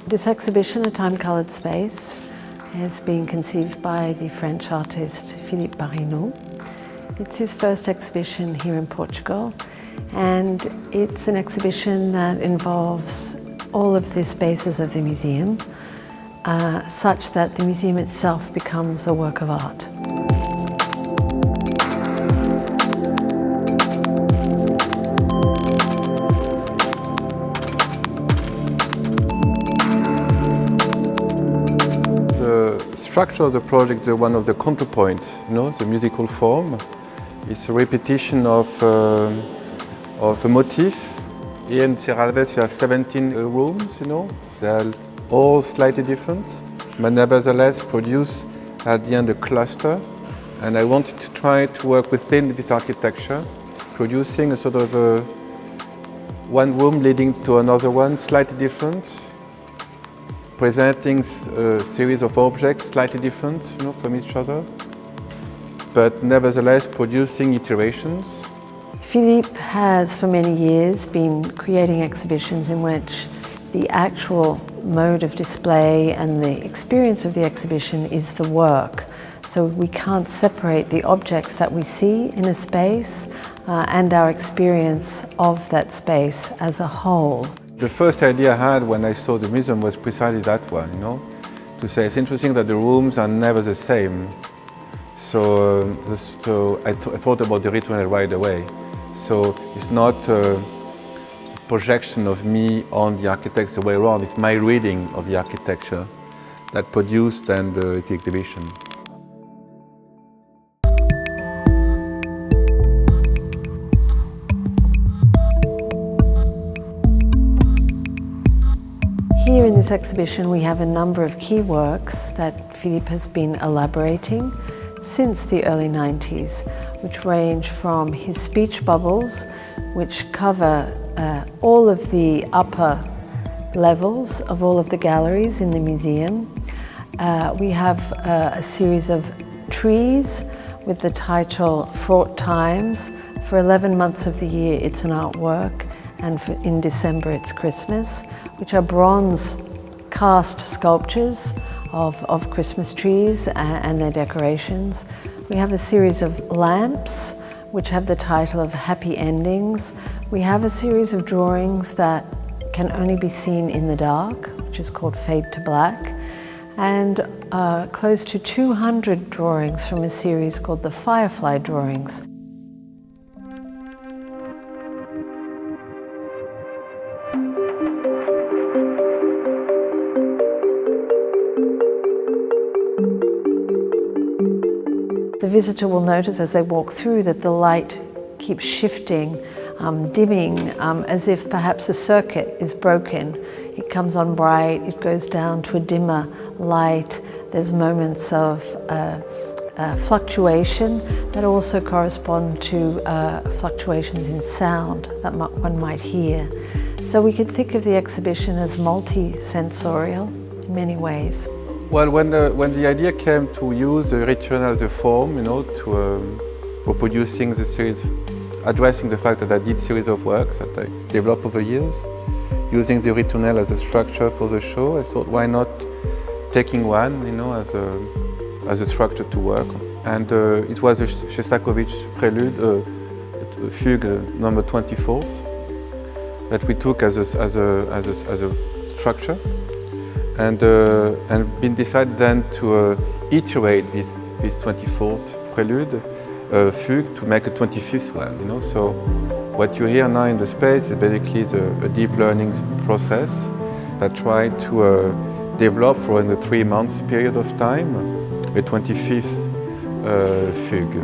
This exhibition, A Time-Coloured Space, has been conceived by the French artist Philippe Parreno. It's his first exhibition here in Portugal, and it's an exhibition that involves all of the spaces of the museum, such that the museum itself becomes a work of art. The structure of the project is one of the counterpoint, the musical form. It's a repetition of a motif. Here in Serralves you have 17 rooms, they are all slightly different, but nevertheless produce at the end a cluster. And I wanted to try to work within this architecture, producing a sort of one room leading to another one, slightly different, presenting a series of objects slightly different from each other, but nevertheless producing iterations. Philippe has for many years been creating exhibitions in which the actual mode of display and the experience of the exhibition is the work. So we can't separate the objects that we see in a space and our experience of that space as a whole. The first idea I had when I saw the museum was precisely that one, to say it's interesting that the rooms are never the same. So I thought about the ritual right away. So it's not a projection of me on the architects the way around, it's my reading of the architecture that produced then the exhibition. Here in this exhibition we have a number of key works that Philippe has been elaborating since the early 90s, which range from his speech bubbles, which cover all of the upper levels of all of the galleries in the museum. We have a series of trees with the title Fraught Times. For 11 months of the year it's an artwork, and in December it's Christmas, which are bronze cast sculptures of Christmas trees and their decorations. We have a series of lamps which have the title of Happy Endings. We have a series of drawings that can only be seen in the dark, which is called Fade to Black, and close to 200 drawings from a series called the Firefly Drawings. The visitor will notice as they walk through that the light keeps shifting, dimming, as if perhaps a circuit is broken. It comes on bright, it goes down to a dimmer light. There's moments of fluctuation that also correspond to fluctuations in sound that one might hear. So we could think of the exhibition as multi-sensorial in many ways. Well, when the idea came to use the ritual as a form, for producing the series, addressing the fact that I did series of works that I developed over years, using the ritual as a structure for the show, I thought, why not taking one, as a structure to work on. And it was a Shostakovich prelude, fugue number 24, that we took as a structure. And been decided then to iterate this 24th prelude fugue to make a 25th one. So what you hear now in the space is basically a deep learning process that tried to develop for in a 3 months period of time a 25th fugue.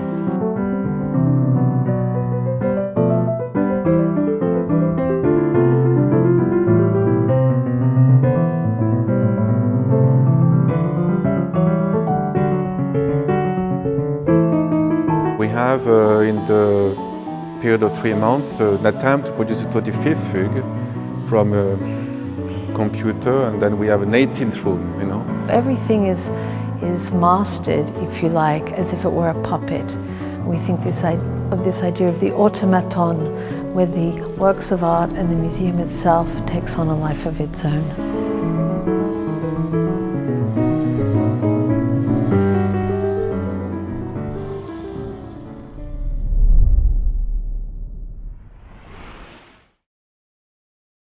We have in the period of 3 months an attempt to produce a 25th fugue from a computer, and then we have an 18th room, Everything is mastered, if you like, as if it were a puppet. We think of this idea of the automaton, where the works of art and the museum itself takes on a life of its own.